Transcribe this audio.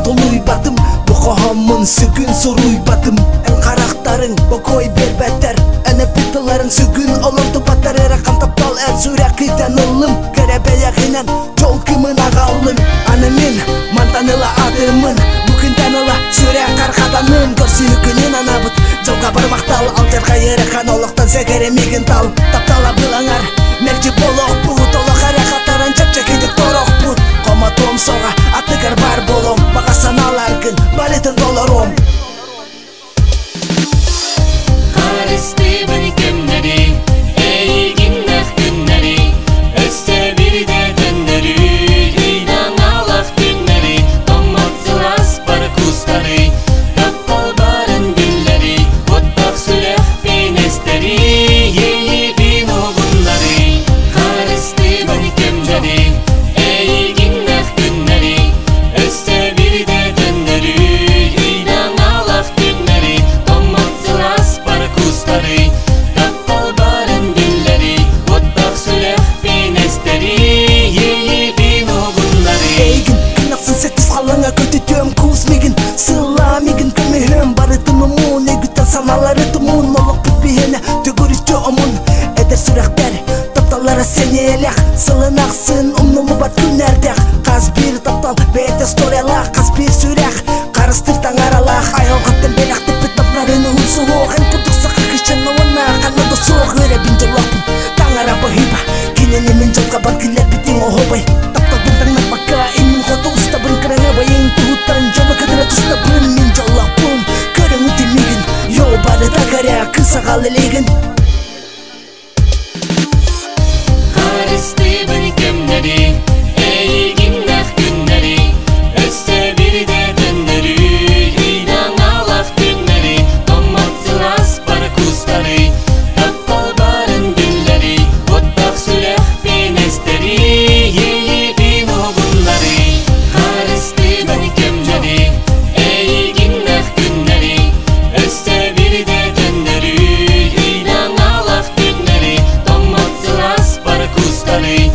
толуйбатым, бокоһомун сүгүн соруйбатым. Эн карактарың бокой бербеттер, эне питаларың сүгүн олор тупаттар. Эракан таптал эр сүрәкитен ылым, керебеягинен жол кымын агалым. Аны мен мантаныла адымын, бүгүнден ыла сүрәк аркаданым. Көрсүнүкүнүн анабыт жолга бармактал, ал жарга эракан олоктон сегеремигин тал. Таптала былаңар мерчи болок бут, олок аракаттарын чепчекидик торок бут. Коматом сога атыгар бар болом, бага саналар күн барытын долором. Харыстыбын кемнери, эйгиннах күннери, өстө бирде түннери, үйдан алак түннери, томатсылас бар кустары, таптал барын гүллери, оттак сүрэх пенестери, ейибин огунлары. Харыстыбын кемнери, эйгиннах күннери, өстө бирде түннери, үйдан алак түннери, томатсылас бар кустары, таптал барын гүллери, оттак сүрэх пенестери, ейибин огунлары. Эйгин кынаксын сеттиз калаңа көтүтөм кусмигин, сыламигин көмөһөм барытын умун, эгүтен саналары тумун, олок бүтбиене төгөрүчө омун. Эдер сүрөктер тапталара сени элек, сылынаксын умнулу бат күнердек. Каз бир таптал бете сториялак, каз бир сүрөк карыстыртаң аралак. Айылгаттен белек тепи таптарын улсуок, эн курдукса кышын ована канады соок. Өребин жолокпун таңара бахиба, кинени мен жолга бар килер битиң охобай. Тапталдын таңнак бака эмин ходу устабын кыраңабай, эң туутан жолу кыдыра тустабын мен жолокпун. Көрөң утимигин жол бары тагаря кысагал элегин. Харыстыбын кемнери, эйгиннах күннери, өстө бирде түннери, үйдан алак түннери, томатсылас бар кустары, таптал барын гүллери, оттак сүрэх пенестери, ейибин огунлары. Харыстыбын кемнери, эйгиннах күннери, өстө бирде түннери, үйдан алак түннери, томатсылас бар кустары.